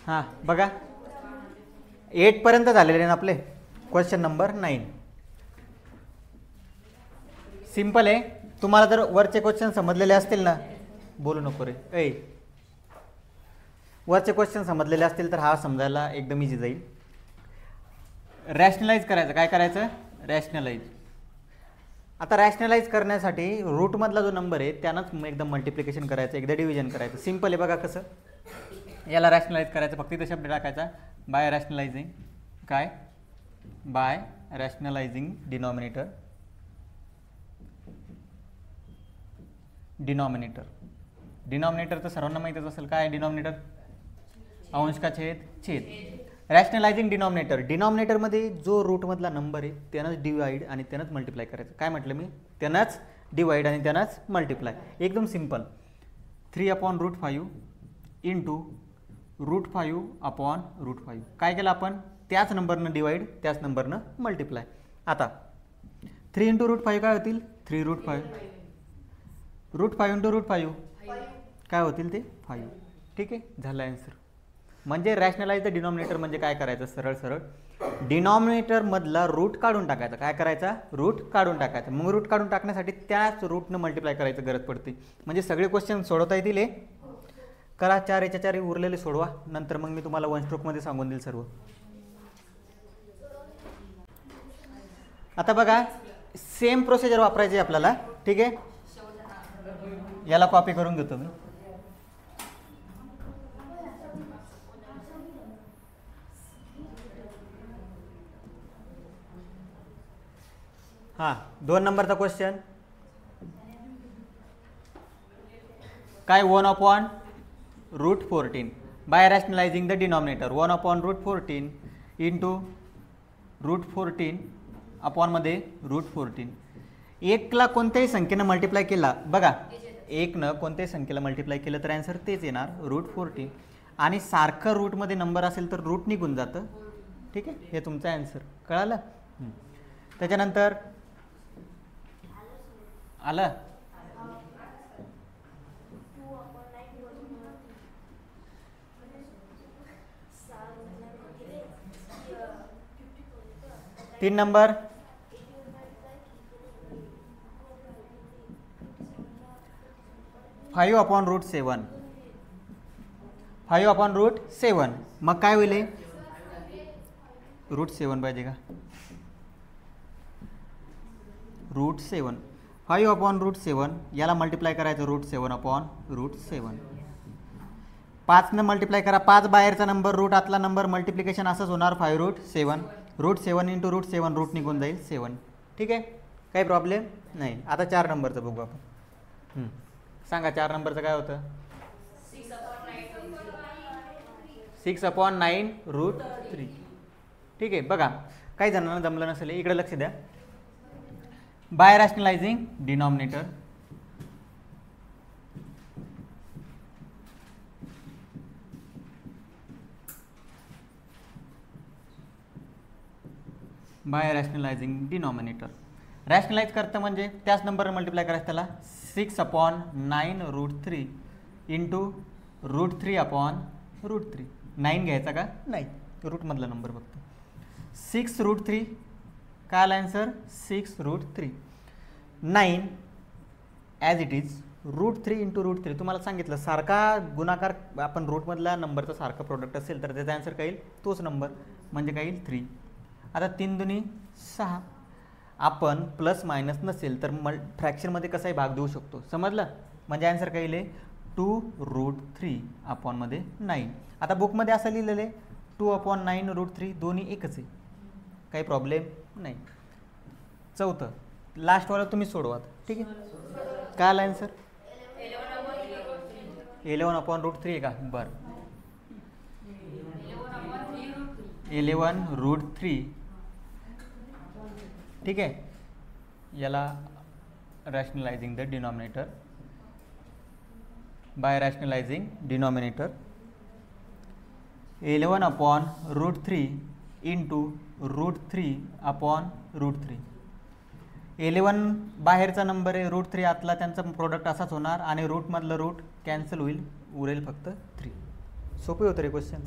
हां बघा 8 पर्यंत झालेले ना आपले. क्वेश्चन नंबर 9 सिंपल आहे. तुम्हाला जर वरचे क्वेश्चन समजलेले असतील ना, बोलू नको रे ऐ, वरचे क्वेश्चन समजलेले असतील तर हा समजायला एकदम इझी जाईल. रॅशनलाइज करायचं. काय करायचं? रॅशनलाइज. आता रॅशनलाइज करण्यासाठी रूटमधला जो नंबर आहे त्यानंच एकदम मल्टिप्लिकेशन करायचं, एकदा डिव्हिजन करायचं. सिंपल आहे बघा कसं. याला रॅशनलाइज करायचं, फक्त इथं शब्द टाकायचा बाय रॅशनलाइजिंग. काय? Bye rationalising denominator. डिनॉमिनेटर तर सर्वांना माहितीच असेल. काय डिनॉमिनेटर? अंश का छेद? छेद. रॅशनलाइजिंग डिनॉमिनेटर. डिनॉमिनेटरमध्ये जो रूटमधला नंबर आहे त्यानंच डिवाइड आणि त्यानंच मल्टिप्लाय करायचं. काय म्हटलं मी? त्यानंच डिवाइड आणि त्यानंच मल्टिप्लाय. एकदम सिंपल. 3/√5 इंटू √5/√5. काय केलं आपण? त्याच नंबरनं डिवाइड, त्याच नंबरनं मल्टिप्लाय. आता 3 इंटू √5 काय होतील? 3√5. √5 इंटू √5 काय होतील? ते 5. ठीक आहे, झालं आन्सर. म्हणजे रॅशनलाइज द डिनॉमिनेटर म्हणजे काय करायचं? सरळ सरळ डिनॉमिनेटरमधला रूट काढून टाकायचा. काय करायचा? रूट काढून टाकायचा. मग रूट काढून टाकण्यासाठी त्याच रूटनं मल्टिप्लाय करायचं गरज पडते. म्हणजे सगळे क्वेश्चन सोडवता येतील. करा 4 याच्या 4 उरलेले सोडवा. नंतर मग मी तुम्हाला वन स्ट्रोकमध्ये सांगून देईल सर्व. आता बघा सेम प्रोसिजर वापरायची आपल्याला. ठीक आहे, याला कॉपी करून घेतो मी. हां 2 नंबरचा क्वेश्चन काय? 1/√14 बाय रॅशनलाइजिंग द डिनॉमिनेटर. 1/√14 इंटू √14 अपॉनमध्ये √14. 1ला कोणत्याही संख्येनं मल्टिप्लाय केला, बघा 1नं कोणत्याही संख्येला मल्टिप्लाय केलं तर आन्सर तेच येणार √14. आणि सारखं रूटमध्ये नंबर असेल तर रूट निघून जातं. ठीक आहे, हे तुमचं आन्सर. कळालं? त्याच्यानंतर आलं 3 नंबर 5/√7. 5/√7 मग काय होईल? √7 पाहिजे का? √7. 5/√7 याला मल्टिप्लाय करायचं √7/√7. 5 न मल्टिप्लाय करा. 5 बाहेरचा नंबर, रूट आतला नंबर, मल्टिप्लिकेशन असंच होणार 5√7. √7 इंटू √7 रूट निघून जाईल 7. ठीक आहे, काही प्रॉब्लेम नाही. आता 4 नंबरचं बघू आपण. सांगा 4 नंबरचं काय होतं? 6/9√3. ठीक आहे, बघा काही जणांना जमलं नसेल, इकडे लक्ष द्या. By rationalising denominator. By rationalising denominator. Rationalise करतं म्हणजे त्याच नंबरनं मल्टिप्लाय करायचं. त्याला 6/9√3 इंटू √3/√3. 9 घ्यायचा का? नाही, रूटमधला नंबर फक्त. 6√3 काय आला answer? 6√3. 9 as it is √3 into √3. तुम्हाला सांगितलं सारखा गुणाकार आपण रूटमधला नंबरचा सारखा प्रोडक्ट असेल तर त्याचा आन्सर काय येईल? तोच नंबर म्हणजे काय येईल? 3. आता 3 दुनी 6. आपण प्लस मायनस नसेल तर फ्रॅक्शनमध्ये कसाही भाग देऊ शकतो. समजलं? म्हणजे आन्सर काय येईल? 2√3/9. आता बुकमध्ये असं लिहिलेलं आहे 2/9√3. दोन्ही एकच आहे, काही प्रॉब्लेम नाही. 4थं लास्टवाला तुम्ही सोडवा. ठीक आहे, काय आला आन्सर? 11/√3 आहे का? बरं, 11√3. ठीक आहे, याला rationalising the denominator. By rationalising denominator 11/√3 into √3/√3. 11 बाहेरचा नंबर आहे, √3 आतला, त्यांचा प्रोडक्ट असाच होणार आणि रूटमधलं रूट कॅन्सल होईल, उरेल फक्त 3. सोपे होतं रे क्वेश्चन.